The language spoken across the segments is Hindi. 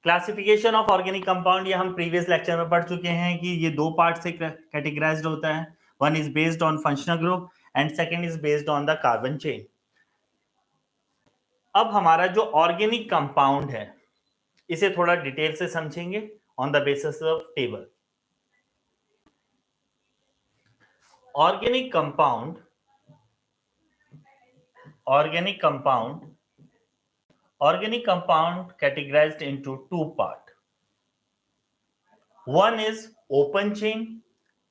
क्लासिफिकेशन ऑफ ऑर्गेनिक कंपाउंड ये हम प्रीवियस लेक्चर में पढ़ चुके हैं कि ये दो पार्ट से कैटेगराइज्ड होता है. One is based on functional group and second is based on the carbon chain. अब हमारा जो ऑर्गेनिक कंपाउंड है इसे थोड़ा डिटेल से समझेंगे on the basis of table. Organic compound categorized into two part. One is open chain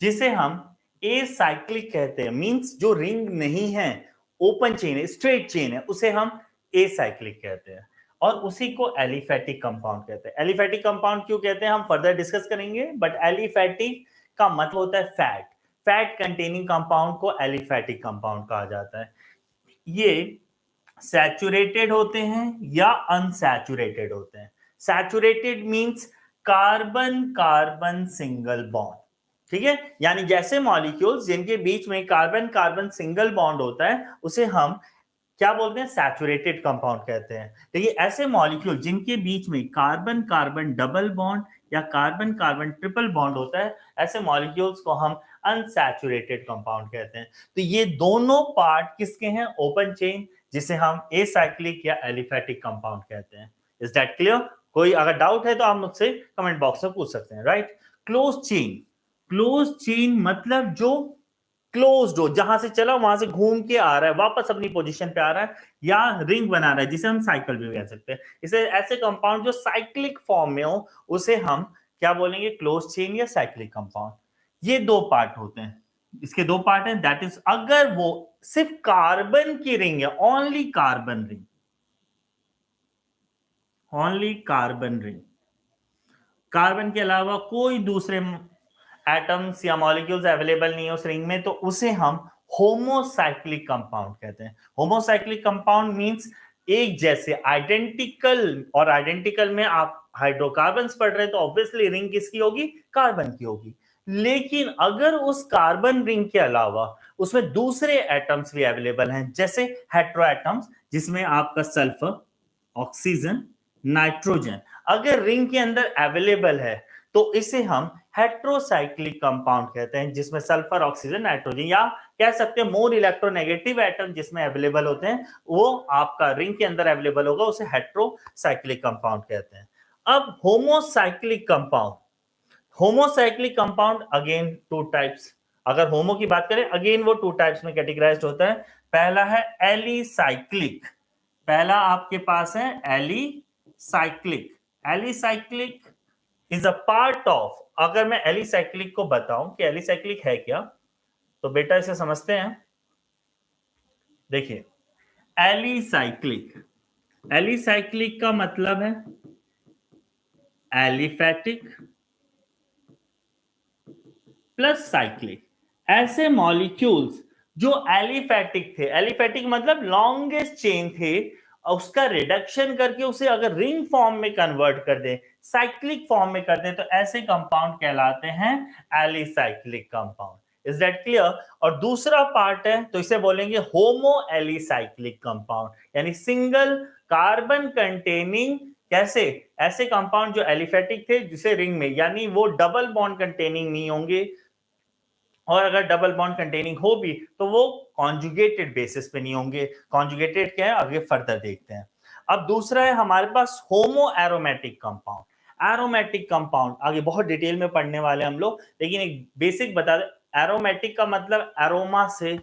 जिसे हम एसाइक्लिक कहते हैं, मींस जो रिंग नहीं है, ओपन चेन है, स्ट्रेट चेन है, उसे हम एसाइक्लिक कहते हैं. और उसी को एलिफैटिक कंपाउंड कहते हैं. एलिफैटिक कंपाउंड क्यों कहते हैं हम फर्दर डिस्कस करेंगे, बट एलिफैटिक का मतलब होता है फैट कंटेनिंग कंपाउंड को एलिफैटिक कंपाउंड कहा जाता है. ये सैचुरेटेड होते हैं या अनसैचुरेटेड होते हैं. Saturated means carbon carbon single bond, ठीक है, यानी जैसे मॉलिक्यूल्स जिनके बीच में कार्बन कार्बन सिंगल बॉन्ड होता है उसे हम क्या बोलते हैं, सैचुरेटेड कंपाउंड कहते हैं. देखिए ऐसे मॉलिक्यूल जिनके बीच में कार्बन कार्बन डबल बॉन्ड या कार्बन कार्बन ट्रिपल बॉन्ड होता है, ऐसे मॉलिक्यूल्स को हम अनसैचुरेटेड कंपाउंड कहते हैं. तो ये दोनों पार्ट किसके हैं, ओपन चेन जिसे हम एसाइक्लिक या एलिफैटिक कंपाउंड कहते हैं. Is that clear? कोई अगर डाउट है तो आप मुझसे कमेंट बॉक्स में पूछ सकते हैं. राइट. क्लोज चेन मतलब जो क्लोज्ड हो, जहां से चला वहां से घूम के आ रहा है, वापस अपनी पोजीशन पे आ रहा है, या रिंग बना रहा है जिसे हम साइकिल भी कह सकते हैं. इसे ऐसे कंपाउंड जो साइक्लिक फॉर्म में हो उसे हम क्या बोलेंगे, क्लोज चेन या साइक्लिक कंपाउंड. ये दो पार्ट होते हैं, इसके दो पार्ट हैं. दैट इज अगर वो सिर्फ कार्बन की रिंग है, ओनली कार्बन रिंग, कार्बन के अलावा कोई दूसरे एटम्स या मॉलिक्यूल्स अवेलेबल नहीं है उस रिंग में, तो उसे हम होमोसाइक्लिक कंपाउंड कहते हैं. होमोसाइक्लिक कंपाउंड मींस एक जैसे, आइडेंटिकल. और आइडेंटिकल में आप हाइड्रोकार्बन्स पढ़ रहे हैं तो ऑब्वियसली रिंग किसकी होगी, कार्बन की होगी. लेकिन अगर उस कार्बन रिंग के अलावा उसमें दूसरे एटम्स भी अवेलेबल हैं, जैसे हेटेरो एटम्स जिसमें आपका सल्फर, ऑक्सीजन, नाइट्रोजन अगर रिंग के अंदर अवेलेबल है तो इसे हम हेटेरोसाइक्लिक कंपाउंड कहते हैं, जिसमें सल्फर, ऑक्सीजन, नाइट्रोजन, या कह सकते हैं मोर इलेक्ट्रोनेगेटिव एटम जिसमें अवेलेबल होते हैं वो आपका रिंग के अंदर अवेलेबल होगा, उसे हेटेरोसाइक्लिक कंपाउंड कहते हैं. अब homocyclic compound again two types. अगर होमो की बात करें अगेन वो टू टाइप्स में कैटेगराइज्ड होता है. पहला है एलिसाइक्लिक. पहला आपके पास है alicyclic. Alicyclic is a part of, अगर मैं एलिसाइक्लिक को बताऊं कि एलिसाइक्लिक है क्या, तो बेटा इसे समझते हैं. देखिए एलिसाइक्लिक का मतलब है एलिफैटिक प्लस साइक्लिक. ऐसे मॉलिक्यूल्स जो एलिफैटिक थे, एलिफैटिक मतलब लॉन्गेस्ट चेन थे, उसका रिडक्शन करके उसे अगर रिंग फॉर्म में कन्वर्ट कर दें, साइक्लिक फॉर्म में कर दें, तो ऐसे कंपाउंड कहलाते हैं alicyclic compound. Is that clear? और दूसरा पार्ट है तो इसे बोलेंगे होमो एलिसाइक्लिक कंपाउंड, यानी सिंगल कार्बन कंटेनिंग. कैसे? ऐसे कंपाउंड जो एलिफैटिक थे जिसे रिंग में, यानी वो डबल बॉन्ड कंटेनिंग नहीं होंगे, और अगर डबल बॉन्ड कंटेनिंग हो भी तो वो कॉन्जुगेटेड बेसिस पे नहीं होंगे. कॉन्जुगेटेड क्या है आगे फर्दर देखते हैं. अब दूसरा है हमारे पास homo aromatic compound. Aromatic compound आगे बहुत डिटेल में पढ़ने वाले हम लोग, लेकिन एक बेसिक बता दें. एरोमेटिक का मतलब एरोमा से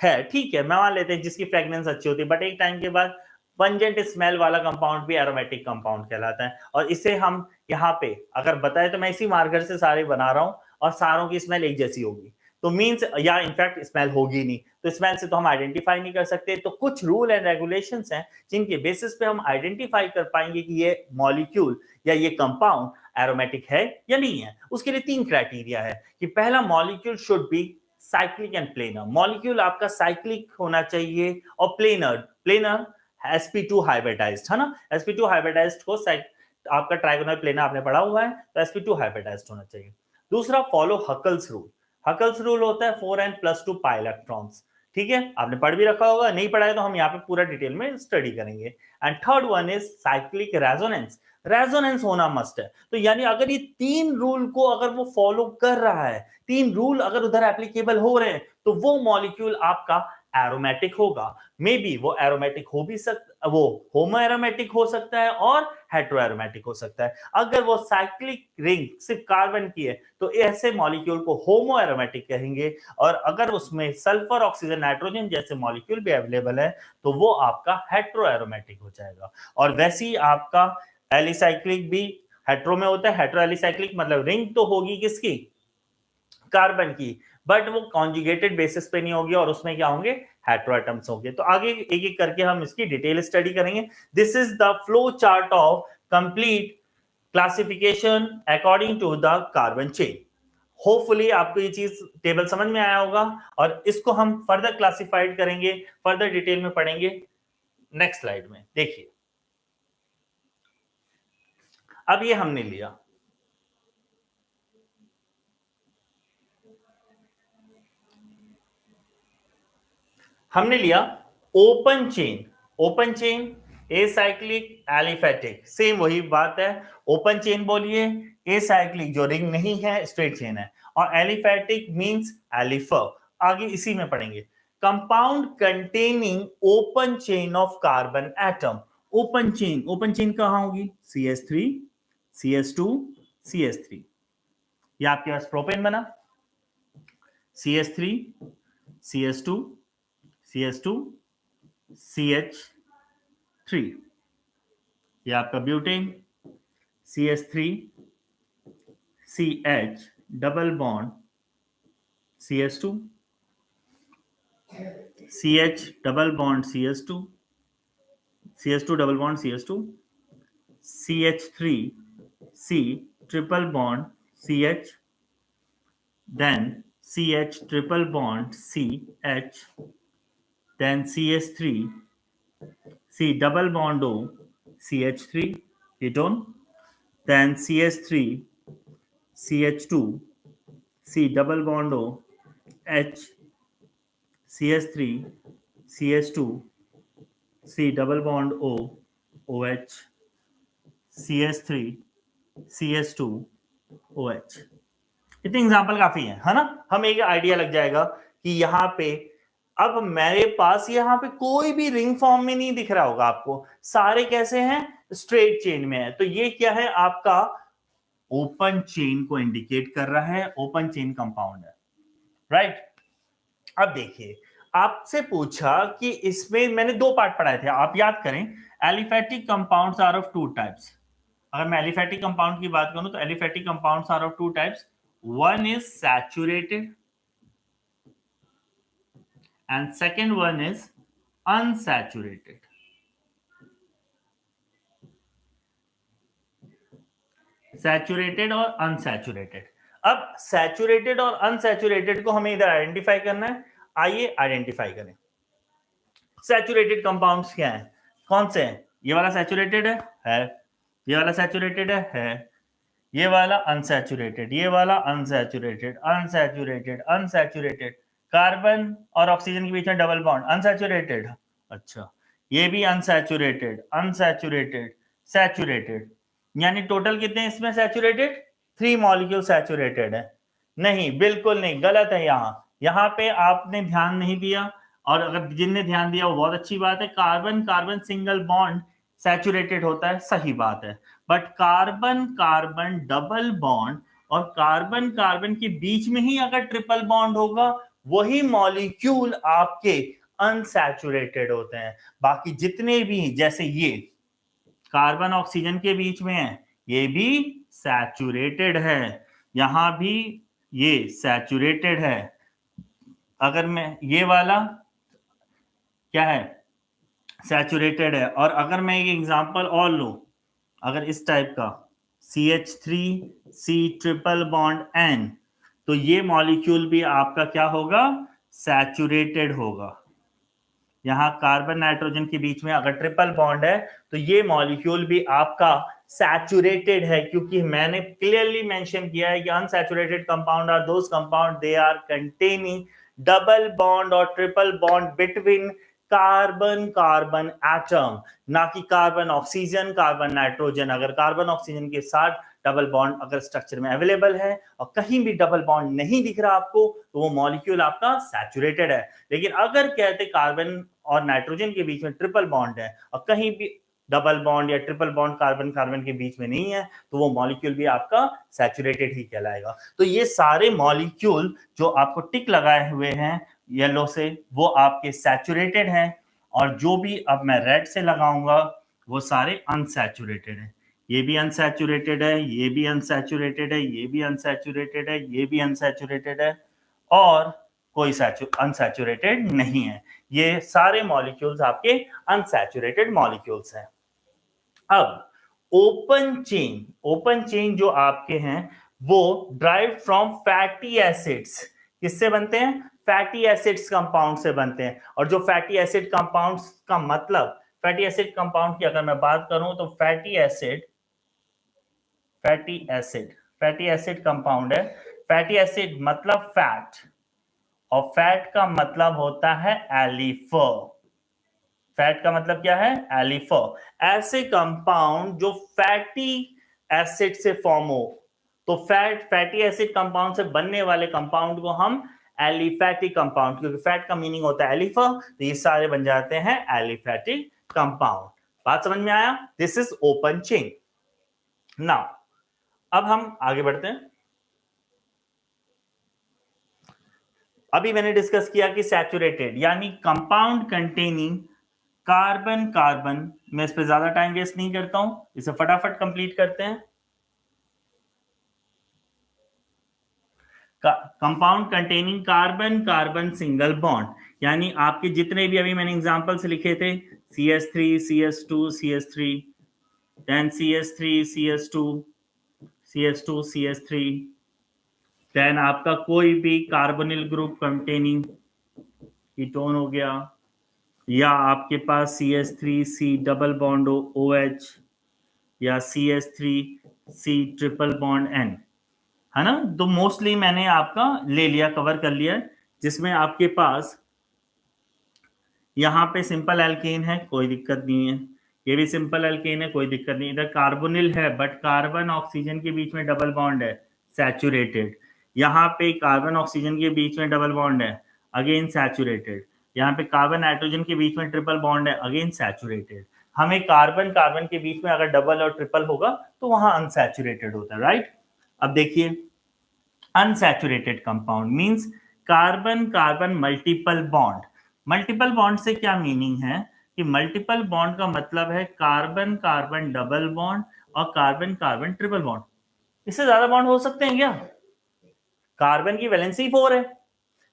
है, ठीक है, मैं मान लेते हैं जिसकी फ्रेग्रेंस अच्छी होती है, बट एक टाइम के बाद पंजेंट स्मेल वाला कंपाउंड भी एरोमेटिक कंपाउंड कहलाता है. और इसे हम यहाँ पे अगर बताए तो मैं इसी मार्कर से सारे बना रहा हूँ और सारों की स्मेल एक जैसी होगी, तो मींस या इनफैक्ट स्मेल होगी नहीं, तो स्मेल से तो हम आइडेंटिफाई नहीं कर सकते. तो कुछ रूल एंड रेगुलेशंस हैं जिनके बेसिस पे हम आइडेंटिफाई कर पाएंगे कि ये मॉलिक्यूल या ये कंपाउंड एरोमेटिक है या नहीं है. उसके लिए 3 क्राइटेरिया है कि पहला, molecule should be cyclic and planar. Molecule आपका साइक्लिक होना चाहिए और प्लेनर sp2 हाइब्रिडाइज्ड है ना. sp2 हाइब्रिडाइज्ड को आपका ट्राइगोनल प्लेनर आपने पढ़ा हुआ है, तो sp2 हाइब्रिडाइज्ड होना चाहिए. दूसरा, follow Huckel's rule. Huckel's rule होता है 4n+2 पाई इलेक्ट्रॉन्स. ठीक है, आपने पढ़ भी रखा होगा, नहीं पढ़ा है तो हम यहाँ पे पूरा डिटेल में स्टडी करेंगे. And third one is cyclic resonance. Resonance होना मस्ट है। तो यानी अगर ये 3 रूल को अगर वो फॉलो कर रहा है, 3 रूल अगर उधर एप्लीकेबल हो रहे हैं, तो वो मॉलिक्यूल आपका एरोमेटिक होगा। मे बी वो एरोमेटिक हो भी सकता, वो होमो एरोमेटिक हो सकता है और हेट्रो एरोमेटिक हो सकता है। अगर वो साइक्लिक रिंग सिर्फ कार्बन की है तो ऐसे मॉलिक्यूल को होमो एरोमेटिक कहेंगे, और अगर उसमें सल्फर ऑक्सीजन नाइट्रोजन जैसे मॉलिक्यूल भी अवेलेबल है तो वो आपका हेट्रो एरोमेटिक हो जाएगा। और वैसे ही आपका एलिसाइक्लिक भी हेट्रो में होता है। हेट्रो एलिसाइक्लिक मतलब रिंग तो होगी किसकी, कार्बन की, बट वो कॉन्जुगेटेड बेसिस पे नहीं होगी और उसमें क्या होंगे, हेट्रो एटम्स होंगे। तो आगे एक एक करके हम इसकी डिटेल स्टडी करेंगे। This is the flow chart of complete classification according to the carbon chain. Hopefully आपको ये चीज टेबल समझ में आया होगा, और इसको हम फर्दर क्लासिफाइड करेंगे, फर्दर डिटेल में पढ़ेंगे नेक्स्ट स्लाइड में। देखिए अब ये हमने लिया, हमने लिया open chain. Open chain acyclic aliphatic, same वही बात है। ओपन चेन बोलिए, एसाइक्लिक जो रिंग नहीं है स्ट्रेट चेन है, और एलिफेटिक मींस एलिफर। आगे इसी में पढ़ेंगे। Compound containing open chain of carbon atom. Open chain कहां होगी, CH3 CH2 CH3। ये आपके पास प्रोपेन बना, CH3 CH2 CH2 CH3। ये आपका butane, CH3 CH double bond CH2, CH double bond CH2, CH2 double bond CH2, CH3 C triple bond CH, then CH triple bond CH, then CH3 C double bond O CH3 ketone, then CH3 CH2 C double bond O H, CH3 CH2 C double bond O OH, CH3 CH2 OH। इतने एग्जाम्पल काफी है ना। हम एक आइडिया लग जाएगा कि यहाँ पे अब मेरे पास यहाँ पे कोई भी रिंग फॉर्म में नहीं दिख रहा होगा आपको, सारे कैसे हैं, स्ट्रेट चेन में है। तो ये क्या है, आपका ओपन चेन को इंडिकेट कर रहा है, ओपन चेन कंपाउंड है, राइट। अब देखिए, आपसे पूछा कि इसमें मैंने 2 पार्ट पढ़ाए थे, आप याद करें। Aliphatic compounds are of 2 types. अगर मैं एलिफेटिक कंपाउंड की बात करूं तो aliphatic compounds are of 2 types. One is saturated and second one is unsaturated. Saturated और अनसैचुरेटेड। अब सैचुरेटेड और अनसैचुरेटेड को हमें इधर आइडेंटिफाई करना है। आइए आइडेंटिफाई करें। सैचुरेटेड कंपाउंड्स क्या हैं, कौन से हैं, ये वाला सैचुरेटेड है, ये वाला सैचुरेटेड है, ये वाला अनसैचुरेटेड, ये वाला अनसैचुरेटेड, अनसैचुरेटेड, अनसैचुरेटेड। कार्बन और ऑक्सीजन के बीच में डबल बॉन्ड, अनसैचुरेटेड। अच्छा, ये भी अनसैचुरेटेड, अनसैचुरेटेड, सैचुरेटेड। यानी टोटल कितने हैं इसमें सैचुरेटेड, 3 मॉलिक्यूल सैचुरेटेड है। नहीं, बिल्कुल नहीं, गलत है। यहाँ पे आपने ध्यान नहीं दिया, और अगर जिनने ध्यान दिया वो बहुत अच्छी बात है। Carbon carbon single bond saturated होता है, सही बात है। But carbon carbon double bond और कार्बन कार्बन के बीच में ही अगर ट्रिपल बॉन्ड होगा, वही मॉलिक्यूल आपके अनसैचुरेटेड होते हैं। बाकी जितने भी, जैसे ये कार्बन ऑक्सीजन के बीच में है, ये भी सैचुरेटेड है, यहां भी ये सैचुरेटेड है। अगर मैं ये वाला क्या है, सैचुरेटेड है। और अगर मैं एक एग्जांपल और लूं, अगर इस टाइप का CH3C ट्रिपल बॉन्ड N, तो ये मॉलिक्यूल भी आपका क्या होगा, सैचुरेटेड होगा। यहां कार्बन नाइट्रोजन के बीच में अगर ट्रिपल बॉन्ड है तो ये मॉलिक्यूल भी आपका सैचुरेटेड है, क्योंकि मैंने क्लियरली मेंशन किया है कि unsaturated compound are those compound they are containing double bond और triple bond between carbon carbon atom, ना कि कार्बन ऑक्सीजन कार्बन नाइट्रोजन। अगर कार्बन ऑक्सीजन के साथ डबल बॉन्ड अगर स्ट्रक्चर में अवेलेबल है और कहीं भी डबल बॉन्ड नहीं दिख रहा आपको, तो वो मॉलिक्यूल आपका सैचुरेटेड है। लेकिन अगर कहते कार्बन और नाइट्रोजन के बीच में ट्रिपल बॉन्ड है और कहीं भी डबल बॉन्ड या ट्रिपल बॉन्ड कार्बन कार्बन के बीच में नहीं है, तो वो मॉलिक्यूल भी आपका सैचुरेटेड ही कहलाएगा। तो ये सारे मॉलिक्यूल जो आपको टिक लगाए हुए हैं येलो से, वो आपके सैचुरेटेड हैं, और जो भी अब मैं रेड से लगाऊंगा वो सारे अनसैचुरेटेड हैं। ये भी अनसैचुरेटेड है, ये भी अनसैचुरेटेड है, ये भी अनसैचुरेटेड है, ये भी अनसैचुरेटेड है, और कोई अनसैचुरेटेड नहीं है। ये सारे मॉलिक्यूल्स आपके अनसैचुरेटेड मॉलिक्यूल्स हैं। अब ओपन चेन जो आपके हैं वो ड्राइव फ्रॉम फैटी एसिड्स। किससे बनते हैं? फैटी एसिड्स कंपाउंड से बनते हैं। और जो फैटी एसिड कंपाउंड्स का मतलब, फैटी एसिड कंपाउंड की अगर मैं बात करूं तो फैटी एसिड कंपाउंड है। फैटी एसिड मतलब फैट, और फैट का मतलब होता है एलिफर। फैट का मतलब क्या है? एलिफर। ऐसे कंपाउंड जो फैटी एसिड से फॉर्म हो, तो फैटी एसिड कंपाउंड से बनने वाले कंपाउंड को हम एलिफैटिक कंपाउंड, क्योंकि फैट का मीनिंग होता है एलिफर, तो ये सारे बन जाते हैं एलिफैटिक कंपाउंड। बात समझ में आया? This is open chain. Now अब हम आगे बढ़ते हैं। अभी मैंने डिस्कस किया कि सैचुरेटेड यानी कंपाउंड कंटेनिंग कार्बन कार्बन। मैं इस पे ज्यादा टाइम वेस्ट नहीं करता हूं, इसे फटाफट कंप्लीट करते हैं। Compound containing carbon carbon single bond, यानी आपके जितने भी अभी मैंने एग्जांपल्स लिखे थे, CS3 CS2 CS3, then CS3 CS2 CS2 CS3, then आपका कोई भी कार्बोनिल ग्रुप कंटेनिंग कीटोन हो गया, या आपके पास CS3C डबल बॉन्ड OH, या CS3C ट्रिपल बॉन्ड N, है ना। तो मोस्टली मैंने आपका ले लिया, कवर कर लिया, जिसमें आपके पास यहाँ पे सिंपल एल्केन है, कोई दिक्कत नहीं है। ये भी सिंपल एल्केन है, कोई दिक्कत नहीं। इधर कार्बोनिल है बट कार्बन ऑक्सीजन के बीच में डबल बॉन्ड है, सैचुरेटेड। यहाँ पे कार्बन ऑक्सीजन के बीच में डबल बॉन्ड है, अगेन सैचुरेटेड। यहाँ पे कार्बन नाइट्रोजन के बीच में ट्रिपल बॉन्ड है, अगेन सैचुरेटेड। हमें कार्बन कार्बन के बीच में अगर डबल और ट्रिपल होगा तो वहां अनसैचुरेटेड होता है, राइट। अब देखिए, unsaturated compound means carbon carbon multiple bond. Multiple bond से क्या मीनिंग है कि मल्टीपल बॉन्ड का मतलब है कार्बन कार्बन डबल बॉन्ड और कार्बन कार्बन ट्रिपल बॉन्ड। इससे ज्यादा बॉन्ड हो सकते हैं क्या? कार्बन की वैलेंसी 4 है,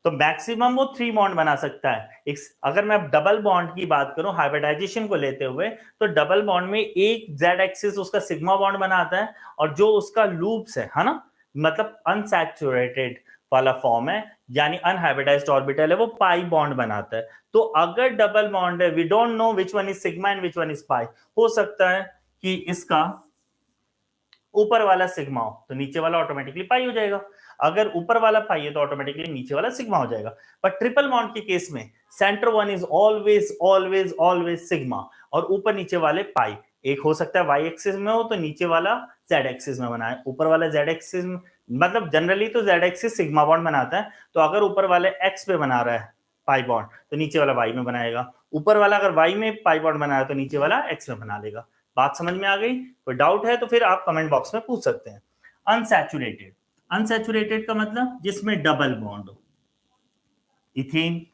तो मैक्सिमम वो 3 बॉन्ड बना सकता है। अगर मैं डबल बॉन्ड की बात करूं हाइब्रिडाइजेशन को लेते हुए, तो डबल बॉन्ड में एक जेड एक्सिस उसका सिग्मा बॉन्ड बनाता है, और जो उसका लूप्स है ना, मतलब अनसैचुरेटेड वाला फॉर्म है, यानी अनहाइब्रिडाइज्ड ऑर्बिटल है, वो पाई बॉन्ड बनाता है। तो अगर डबल बॉन्ड है, we don't know which one is sigma and which one is pi. हो सकता है कि इसका ऊपर वाला सिग्मा हो तो नीचे वाला ऑटोमेटिकली पाई हो जाएगा, अगर ऊपर वाला पाई है तो ऑटोमेटिकली नीचे वाला सिग्मा हो जाएगा। पर ट्रिपल बॉन्ड के केस में centre one is always always always sigma, और ऊपर नीचे वाले पाई। एक हो सकता है वाई एक्सिस में हो तो नीचे वाला जेड एक्सिस में बनाए, ऊपर वाला जेड एक्सिस, मतलब जनरली तो जेड एक्सिस सिग्मा बॉन्ड बनाता है, तो अगर ऊपर वाले एक्स पे बना रहा है पाई बॉन्ड तो नीचे वाला वाई में बनाएगा, ऊपर वाला अगर वाई में पाई बॉन्ड बनाया तो नीचे वाला एक्स में बना लेगा। बात समझ में आ गई? कोई डाउट है तो फिर आप कमेंट बॉक्स में पूछ सकते हैं। अनसैचुरेटेड, अनसैचुरेटेड का मतलब जिसमें डबल बॉन्ड हो, इथेन,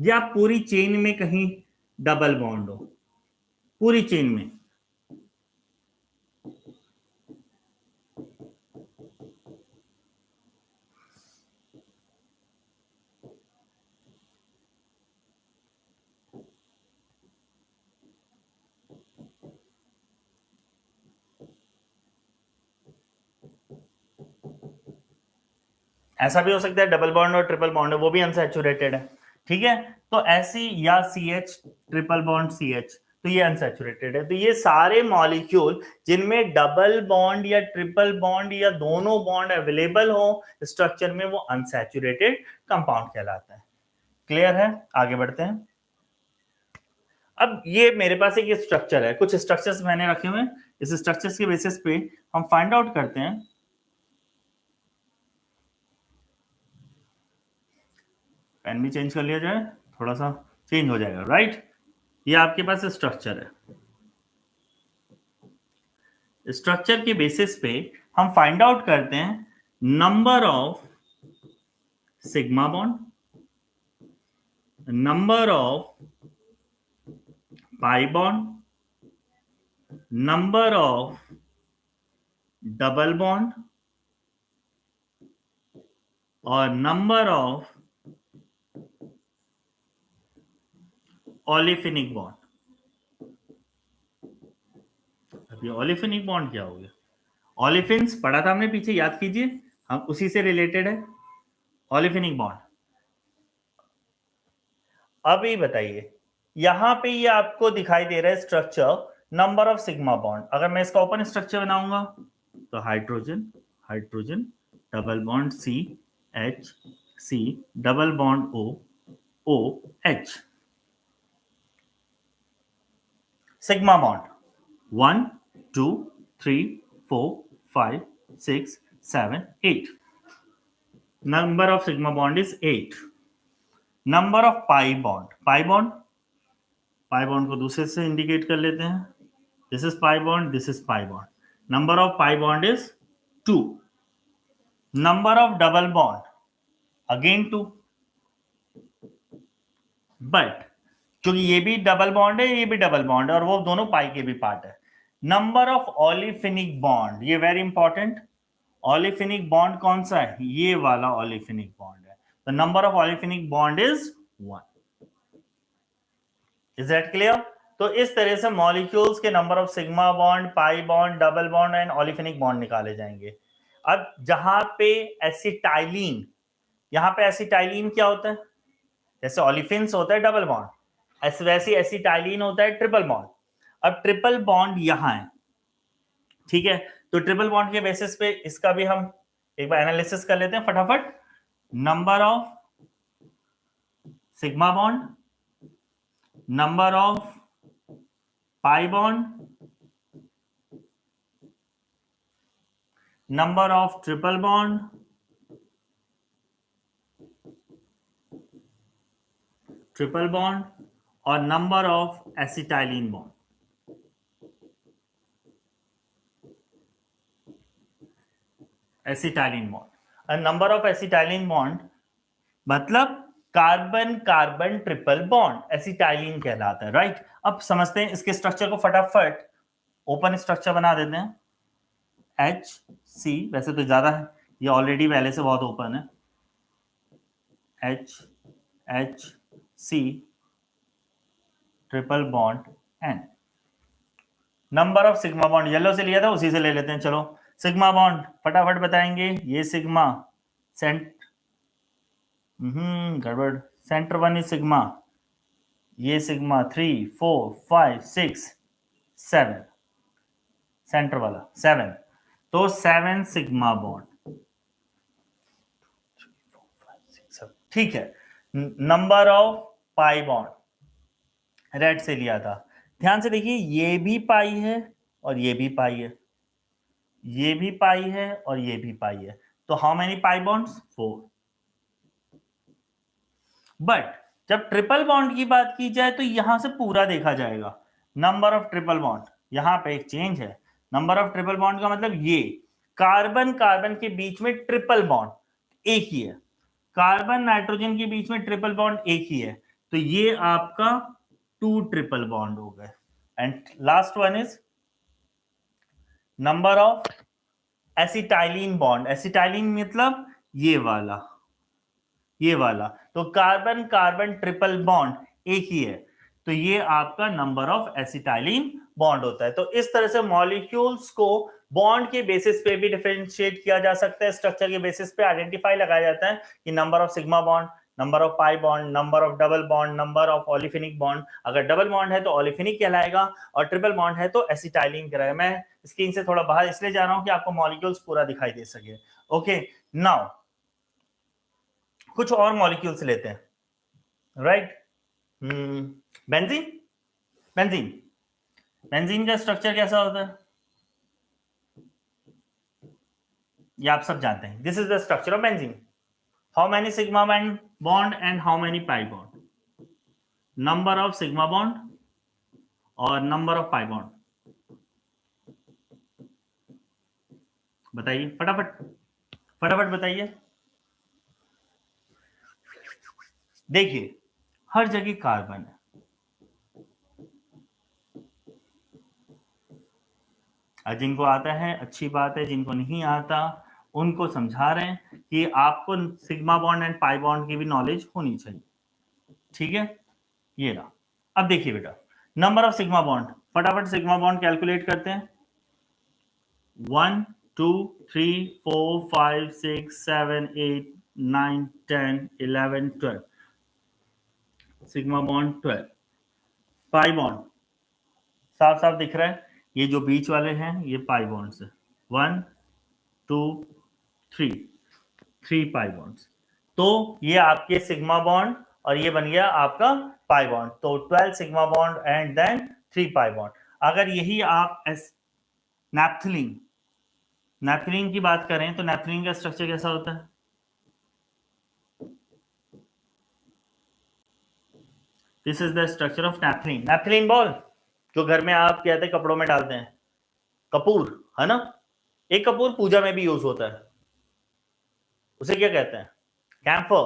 या पूरी चेन में कहीं डबल बॉन्ड हो, पूरी चेन में। ऐसा भी हो सकता है डबल बॉन्ड और ट्रिपल बॉन्ड है, वो भी अनसैचुरेटेड है, ठीक है। तो ऐसी, या CH ट्रिपल बॉन्ड CH, तो ये अनसैचुरेटेड है। तो ये सारे मॉलिक्यूल जिनमें डबल बॉन्ड या ट्रिपल बॉन्ड या दोनों बॉन्ड अवेलेबल हो स्ट्रक्चर में, वो अनसैचुरेटेड कंपाउंड कहलाता है। क्लियर है? आगे बढ़ते हैं। अब ये मेरे पास एक स्ट्रक्चर है, कुछ स्ट्रक्चर्स मैंने रखे हुए हैं, इस स्ट्रक्चर्स के बेसिस पे हम फाइंड आउट करते हैं। पेन भी चेंज कर लिया जाए, थोड़ा सा चेंज हो जाएगा, राइट? ये आपके पास स्ट्रक्चर है, स्ट्रक्चर के बेसिस पे हम फाइंड आउट करते हैं number of sigma bond, number of pi bond, number of double bond और नंबर ऑफ ओलिफिनिक बॉन्ड। अब ये ओलिफिनिक बॉन्ड क्या हो गया? ओलिफिन्स पढ़ा था हमने पीछे, याद कीजिए, हम उसी से रिलेटेड है ओलिफिनिक बॉन्ड। अब ये बताइए, यहां पे ये आपको दिखाई दे रहा है structure number of sigma bond. अगर मैं इसका ओपन स्ट्रक्चर बनाऊंगा तो hydrogen hydrogen double bond C H C double bond O O H, sigma bond 1 2 3 4 5 6 7 8, number of sigma bond is 8. number of pi bond, pi bond को दूसरे से इंडिकेट कर लेते हैं, this is pi bond, this is pi bond. number of pi bond is 2. number of double bond again 2, but क्योंकि ये भी डबल बॉन्ड है, ये भी डबल बॉन्ड है और वो दोनों पाई के भी पार्ट है। नंबर ऑफ ओलिफिनिक बॉन्ड, ये वेरी इंपॉर्टेंट, ओलिफिनिक बॉन्ड कौन सा है? ये वाला ओलिफिनिक बॉन्ड है। The number of olefinic bond is 1। Is that clear? तो इस तरह से मॉलिक्यूल्स के number of sigma bond, pi bond, double bond and olefinic bond निकाले जाएंगे। अब जहां पे एसिटाइलिन, यहां पे एसिटाइलिन क्या होता है? जैसे ओलिफिन्स होता है डबल बॉन्ड, वैसे एसिटाइलिन होता है ट्रिपल बॉन्ड। अब ट्रिपल बॉन्ड यहां है, ठीक है? तो ट्रिपल बॉन्ड के बेसिस पे इसका भी हम एक बार एनालिसिस कर लेते हैं फटाफट। Number of sigma bond, number of pi bond, number of triple bond, triple bond और number of acetylene bond. Acetylene bond और नंबर ऑफ एसिटाइलिन बॉन्ड मतलब carbon carbon triple bond acetylene कहलाता है, राइट? अब समझते हैं इसके स्ट्रक्चर को फटाफट, ओपन स्ट्रक्चर बना देते हैं। एच सी, वैसे तो ज्यादा है, ये ऑलरेडी पहले से बहुत ओपन है। H H C triple bond N. Number of sigma bond yellow से लिया था, उसी से ले लेते हैं। चलो सिग्मा बॉन्ड फटाफट बताएंगे। ये सिग्मा गड़बड़, सेंटर 1 इज सिग्मा, ये सिग्मा 3 4 5 6 7, सेंटर वाला 7, तो 7 सिग्मा बॉन्ड, ठीक है। Number of pi bond red से लिया था, ध्यान से देखिए, ये भी पाई है और ये भी पाई है, ये भी पाई है और ये भी पाई है, तो how many pi bonds? 4। But जब ट्रिपल बॉन्ड की बात की जाए तो यहां से पूरा देखा जाएगा। नंबर ऑफ ट्रिपल बॉन्ड, यहां पे एक चेंज है। नंबर ऑफ ट्रिपल बॉन्ड का मतलब ये कार्बन कार्बन के बीच में ट्रिपल बॉन्ड एक ही है, कार्बन नाइट्रोजन के बीच में ट्रिपल बॉन्ड एक ही है, तो ये आपका 2 ट्रिपल बॉन्ड हो गए। And last one is number of acetylene bond. Acetylene मतलब ये वाला, ये वाला, तो कार्बन कार्बन ट्रिपल बॉन्ड एक ही है, तो ये आपका नंबर ऑफ एसिटाइलिन बॉन्ड होता है। तो इस तरह से मॉलिक्यूल्स को बॉन्ड के बेसिस पे भी डिफरेंशिएट किया जा सकता है, स्ट्रक्चर के बेसिस पे आइडेंटिफाई लगाया जाता है कि number of sigma bond, number of pi bond, number of double bond, number of olefinic bond. अगर डबल बॉन्ड है तो ओलिफिनिक कहलाएगा और ट्रिपल बॉन्ड है तो एसिटाइलिन कहलाएगा। मैं स्क्रीन से थोड़ा बाहर इसलिए जा रहा हूं कि आपको मॉलिक्यूल्स पूरा दिखाई दे सके। ओके, नाउ कुछ और मॉलिक्यूल्स लेते हैं। राइट। बेंजीन, बेंजीन, बेंजीन का स्ट्रक्चर कैसा होता है ये आप सब जानते हैं। This is the structure of benzene. How many sigma bond and how many pi bond? Number of sigma bond और नंबर ऑफ पाई बॉन्ड बताइए फटाफट, फटाफट बताइए। देखिए हर जगह कार्बन है, जिनको आता है अच्छी बात है, जिनको नहीं आता उनको समझा रहे हैं कि आपको sigma bond and pi bond की भी नॉलेज होनी चाहिए। ठीक है, ये रहा। अब देखिए बेटा, नंबर ऑफ सिग्मा बॉन्ड, फटाफट सिग्मा बॉन्ड कैलकुलेट करते हैं। 1 2 3 4 5 6 7 8 9 10 11 12 सिग्मा बॉन्ड 12। पाई बॉन्ड साफ साफ दिख रहा है, ये जो बीच वाले हैं ये पाई बॉन्ड्स है। 1 2 3 3 पाई बॉन्ड्स। तो ये आपके सिग्मा बॉन्ड और ये बन गया आपका पाई बॉन्ड। तो 12 sigma bond and then 3 pi bond. अगर यही आप नैप्थलीन, नैप्थलीन की बात करें तो नैप्थलीन का स्ट्रक्चर कैसा होता है? This is the structure of naphthalene. Naphthalene ball जो घर में आप कहते हैं कपड़ों में डालते हैं, कपूर है ना। एक कपूर पूजा में भी यूज होता है, उसे क्या कहते हैं? कैम्फर,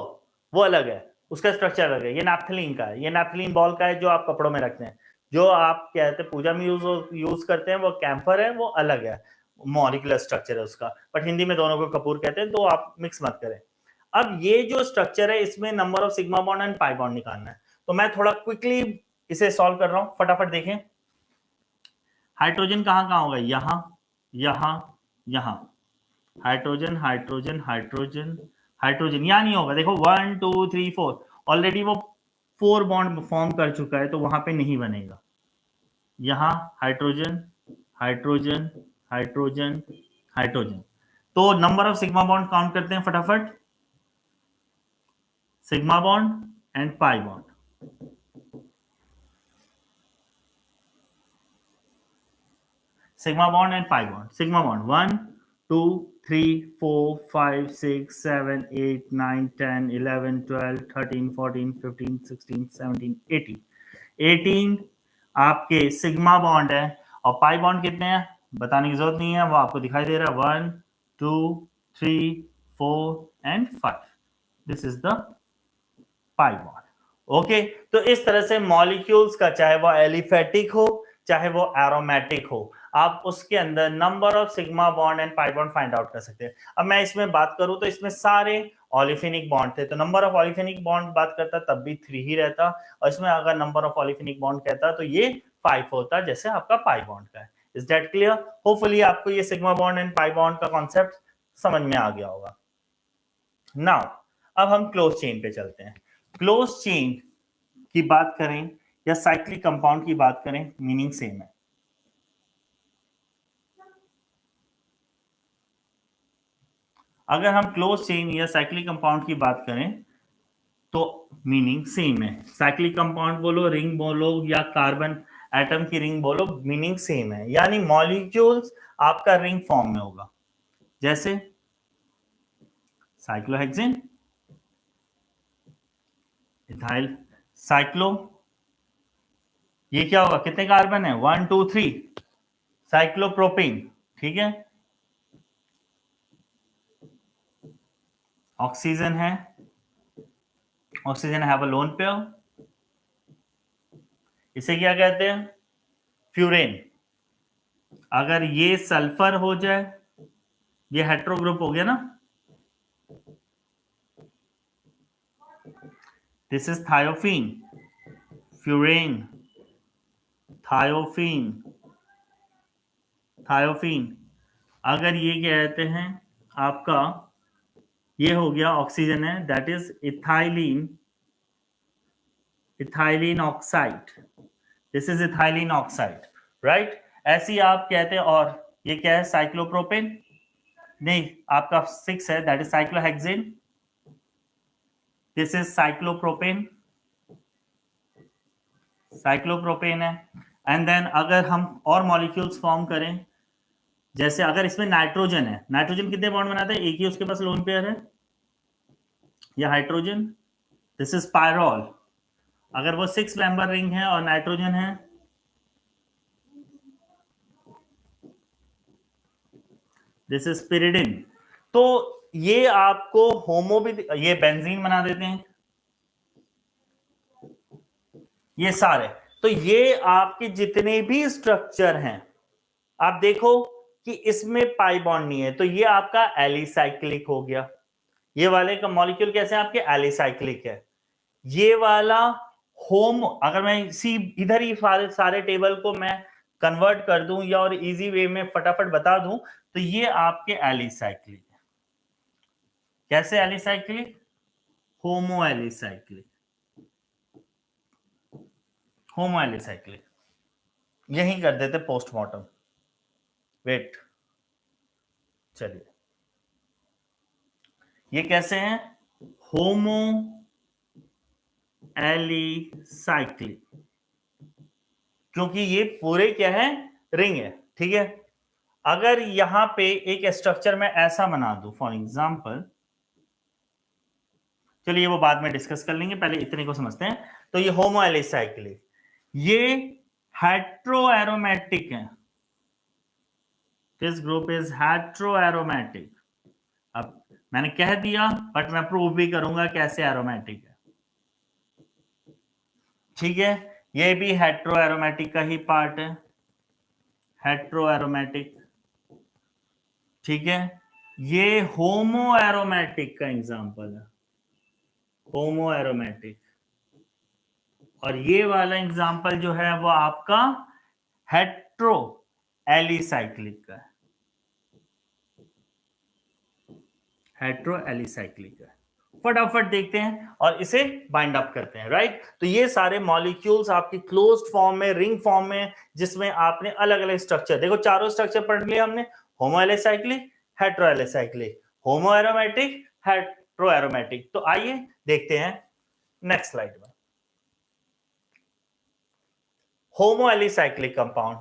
वो अलग है, उसका स्ट्रक्चर अलग है। ये नैप्थलीन का है, ये नैप्थलीन बॉल का है जो आप कपड़ों में रखते हैं। जो आप कहते हैं पूजा में यूज करते हैं वो कैम्फर है, वो अलग है, मॉलिक्यूलर स्ट्रक्चर है उसका। बट हिंदी में दोनों को कपूर कहते हैं, तो आप मिक्स मत करें। अब ये जो स्ट्रक्चर है इसमें number of sigma bond and pi bond निकालना है। तो मैं थोड़ा क्विकली इसे सॉल्व कर रहा हूं, फटाफट देखें। हाइड्रोजन कहां कहां होगा? यहां, यहां, यहां। हाइड्रोजन, हाइड्रोजन, हाइड्रोजन, हाइड्रोजन यहां नहीं होगा। देखो 1 2 3 4 ऑलरेडी वो 4 बॉन्ड फॉर्म कर चुका है, तो वहां पे नहीं बनेगा। यहां हाइड्रोजन, हाइड्रोजन, हाइड्रोजन, हाइड्रोजन। तो number of sigma bond count करते हैं फटाफट। Sigma bond and pi bond. Sigma bond and pi bond. Sigma bond 1 2 3 4 5 6 7 8 9 10 11 12 13 14 15 16 17 18 18 आपके सिग्मा बॉन्ड है। और पाई बॉन्ड कितने हैं बताने की जरूरत नहीं है, वो आपको दिखाई दे रहा है 1 2 3 4 and 5। This is the pi bond. Okay, तो इस तरह से मॉलिक्यूल्स का चाहे वो एलिफेटिक हो चाहे वो एरोमेटिक हो, आप उसके अंदर number of sigma bond and pi bond find out कर सकते हैं। अब मैं इसमें बात करूं तो इसमें सारे ऑलिफिनिक बॉन्ड थे, तो नंबर ऑफ ऑलिफिनिक बॉन्ड बात करता तब भी 3 ही रहता, और इसमें अगर नंबर ऑफ ऑलिफिनिक बॉन्ड कहता तो ये 5 होता, जैसे आपका पाई बॉन्ड का है। Is that clear? होपफुली आपको ये sigma bond and pi bond का कॉन्सेप्ट समझ में आ गया होगा। नाउ अब हम क्लोज चेन पे चलते हैं। क्लोज चेन की बात करें या साइक्लिक कंपाउंड की बात करें, मीनिंग सेम है। अगर हम क्लोज चेन या साइक्लिक कंपाउंड की बात करें तो मीनिंग सेम है। साइक्लिक कंपाउंड बोलो, रिंग बोलो, या कार्बन एटम की रिंग बोलो, मीनिंग सेम है। यानी मॉलिक्यूल्स आपका रिंग फॉर्म में होगा, जैसे साइक्लोहेक्सेन, इथाइल साइक्लो, ये क्या होगा? कितने कार्बन है? 1 2 3, साइक्लोप्रोपेन। ठीक है, ऑक्सीजन है, oxygen have a lone pair, इसे क्या कहते हैं? फ्यूरेन। अगर ये सल्फर हो जाए, ये हेट्रो ग्रुप हो गया ना। This is thiophene, furan, thiophene, thiophene. अगर ये कहते हैं आपका, ये हो गया ऑक्सीजन है, that is ethylene, ethylene oxide. This is ethylene oxide, right. ऐसी आप कहते हैं। और ये क्या है? साइक्लोप्रोपेन नहीं, आपका 6 है, that is cyclohexane. This is cyclopropane, cyclopropane है। एंड देन अगर हम और मॉलिक्यूल्स फॉर्म करें, जैसे अगर इसमें नाइट्रोजन है, नाइट्रोजन कितने बॉन्ड बनाता है? एक ही उसके पास लोन पेयर है, या हाइड्रोजन, दिस इज पायरॉल। अगर वो 6 मेंबर रिंग है और नाइट्रोजन है, दिस इज पिरिडिन। तो ये आपको होमो भी, ये बेंजीन बना देते हैं, ये सारे। तो ये आपके जितने भी स्ट्रक्चर हैं, आप देखो कि इसमें पाई बॉन्ड नहीं है, तो ये आपका एलिसाइक्लिक हो गया। ये वाले का मॉलिक्यूल कैसे हैं आपके? एलिसाइक्लिक है। ये वाला होम, अगर मैं इसी इधर ही सारे टेबल को मैं कन्वर्ट कर दूं या और इजी वे में फटाफट बता दूं, तो ये आपके एलिसाइक्लिक है। कैसे एलिसाइक्लिक? होमो एलिसाइक्लिक, होमो एलिसाइक्लिक। यही कर देते पोस्टमार्टम। वेट, चलिए, ये कैसे हैं? होमो एलिसाइक्लिक, क्योंकि ये पूरे क्या है? रिंग है, ठीक है। अगर यहां पे एक स्ट्रक्चर में ऐसा बना दूं फॉर एग्जांपल, चलिए वो बाद में डिस्कस कर लेंगे, पहले इतने को समझते हैं। तो ये होमो एलिसाइक्लिक, ये हेट्रो एरोमेटिक है। This group is hetero aromatic. अब मैंने कह दिया, बट मैं प्रूव भी करूंगा कैसे एरोमेटिक है, ठीक है। ये भी हेट्रो एरोमेटिक का ही पार्ट है, हेट्रो एरोमेटिक, ठीक है। ये होमो एरोमेटिक का एग्जांपल है, होमो एरोमेटिक। और ये वाला एग्जांपल जो है वो आपका हेट्रो एलिसाइक्लिक का है, हेट्रो एलिसाइक्लिक का है। फटाफट देखते हैं और इसे बाइंड अप करते हैं, राइट। तो ये सारे मॉलिक्यूल्स आपकी क्लोज्ड फॉर्म में, रिंग फॉर्म में, जिसमें आपने अलग अलग स्ट्रक्चर, देखो चारों स्ट्रक्चर पढ़ लिया हमने, homo alicyclic, hetero alicyclic, homo aromatic, hetero aromatic. तो आइए देखते हैं नेक्स्ट स्लाइड में। Homo alicyclic compound,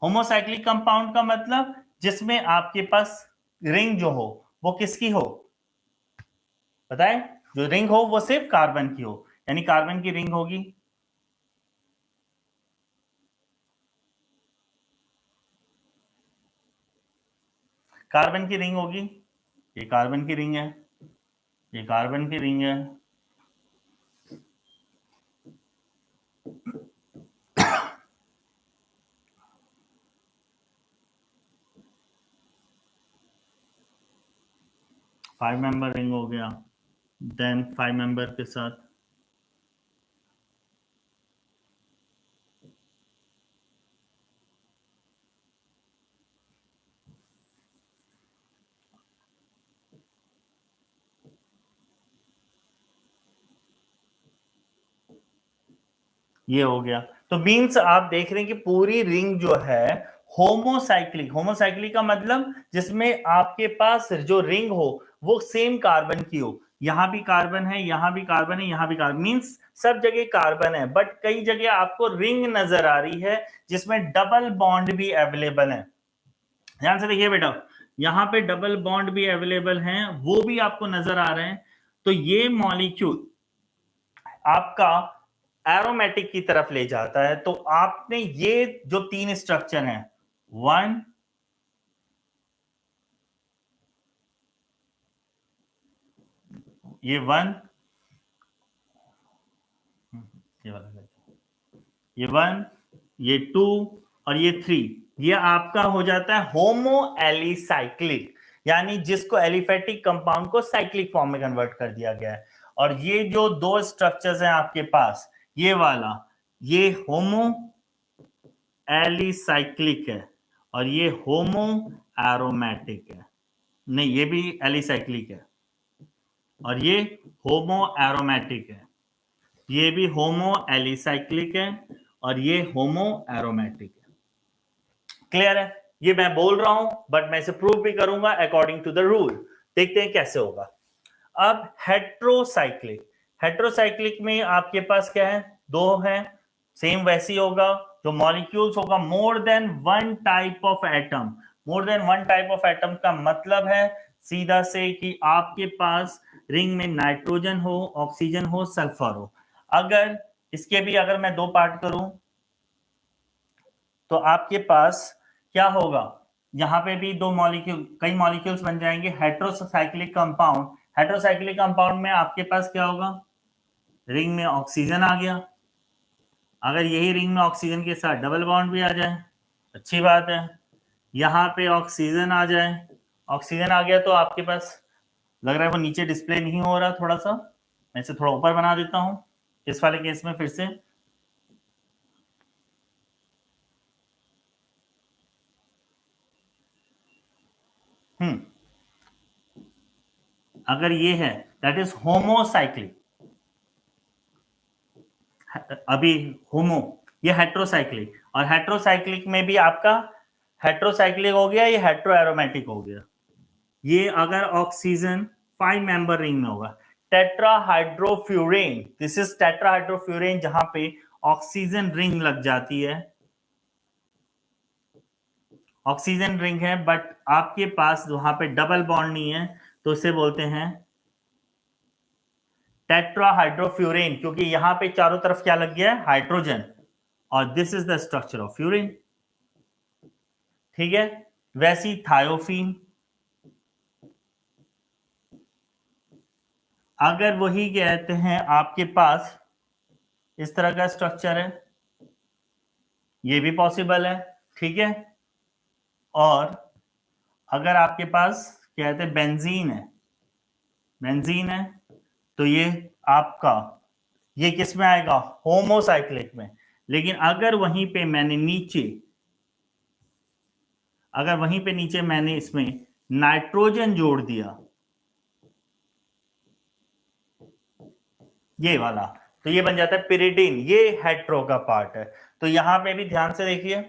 homocyclic compound का मतलब जिसमें आपके पास रिंग जो हो वो किसकी हो? बताए, जो रिंग हो वो सिर्फ कार्बन की हो, यानी कार्बन की रिंग होगी। कार्बन की रिंग होगी, ये कार्बन की रिंग है, ये कार्बन की रिंग है। फाइव मेंबर रिंग हो गया, देन 5 मेंबर के साथ ये हो गया। तो मीन्स आप देख रहे हैं कि पूरी रिंग जो है होमोसाइक्लिक, होमोसाइक्लिक का मतलब जिसमें आपके पास जो रिंग हो वो सेम कार्बन की हो। यहां भी कार्बन है, यहां भी कार्बन है, यहां भी कार्बन, मीन्स सब जगह कार्बन है, बट कई जगह आपको रिंग नजर आ रही है जिसमें डबल बॉन्ड भी अवेलेबल है। ध्यान से देखिए बेटा, यहां पे डबल बॉन्ड भी अवेलेबल हैं, वो भी आपको नजर आ रहे हैं। तो ये मॉलिक्यूल आपका एरोमेटिक की तरफ ले जाता है। तो आपने ये जो 3 स्ट्रक्चर हैं, 1, ये 1, ये वाला, ये 1, ये 2 और ये 3, ये आपका हो जाता है होमो एलिसाइक्लिक, यानी जिसको एलिफेटिक कंपाउंड को साइक्लिक फॉर्म में कन्वर्ट कर दिया गया है। और ये जो 2 स्ट्रक्चर्स हैं आपके पास, ये वाला, ये होमो एलिसाइक्लिक है और ये होमो एरोमेटिक है। नहीं, ये भी एलिसाइक्लिक है और ये होमो एरोमेटिक है। ये भी होमो एलिसाइक्लिक है और ये होमो एरोमेटिक है। क्लियर है? ये मैं बोल रहा हूं, बट मैं इसे प्रूव भी करूंगा अकॉर्डिंग टू द रूल। देखते हैं कैसे होगा। अब हेट्रोसाइक्लिक, हेट्रोसाइक्लिक में आपके पास क्या है? दो है, सेम वैसी होगा। जो मॉलिक्यूल्स होगा more than one type of atom, more than one type of atom का मतलब है सीधा से कि आपके पास रिंग में नाइट्रोजन हो, ऑक्सीजन हो, सल्फर हो। अगर इसके भी अगर मैं दो पार्ट करूं तो आपके पास क्या होगा, यहां पे भी दो मॉलिक्यूल, कई मॉलिक्यूल्स बन जाएंगे, हेट्रोसाइक्लिक कंपाउंड। हेट्रोसाइक्लिक कंपाउंड में आपके पास क्या होगा, रिंग में ऑक्सीजन आ गया। अगर यही रिंग में ऑक्सीजन के साथ डबल बॉन्ड भी आ जाए, अच्छी बात है। यहाँ पे ऑक्सीजन आ जाए, ऑक्सीजन आ गया तो आपके पास लग रहा है वो नीचे डिस्प्ले नहीं हो रहा, थोड़ा सा मैं इसे थोड़ा ऊपर बना देता हूं इस वाले केस में फिर से। अगर ये है दैट इज होमोसाइक्लिक, अभी होमो ये हेट्रोसाइक्लिक, और हेट्रोसाइक्लिक में भी आपका हेट्रोसाइक्लिक हो गया, ये हेट्रो एरोमेटिक हो गया। ये अगर ऑक्सीजन 5 मेंबर रिंग में होगा, टेट्राहाइड्रोफ्यूरेन, दिस इज टेट्राहाइड्रोफ्यूरेन, जहां पे ऑक्सीजन रिंग लग जाती है, ऑक्सीजन रिंग है बट आपके पास वहां पे डबल बॉन्ड नहीं है, तो इसे बोलते हैं टेट्राहाइड्रोफ्यूरेन, क्योंकि यहां पे चारों तरफ क्या लग गया है, हाइड्रोजन, और this is the structure of furan. ठीक है, वैसी थायोफीन, अगर वही कहते हैं आपके पास इस तरह का स्ट्रक्चर है, ये भी पॉसिबल है। ठीक है, और अगर आपके पास कहते हैं बेंजीन है, बेंजीन है, तो ये आपका ये किस में आएगा, होमोसाइक्लिक में। लेकिन अगर वहीं पे मैंने नीचे, अगर वहीं पे नीचे मैंने इसमें नाइट्रोजन जोड़ दिया, ये वाला, तो ये बन जाता है पिरिडीन, ये हेट्रो का पार्ट है। तो यहां पे भी ध्यान से देखिए,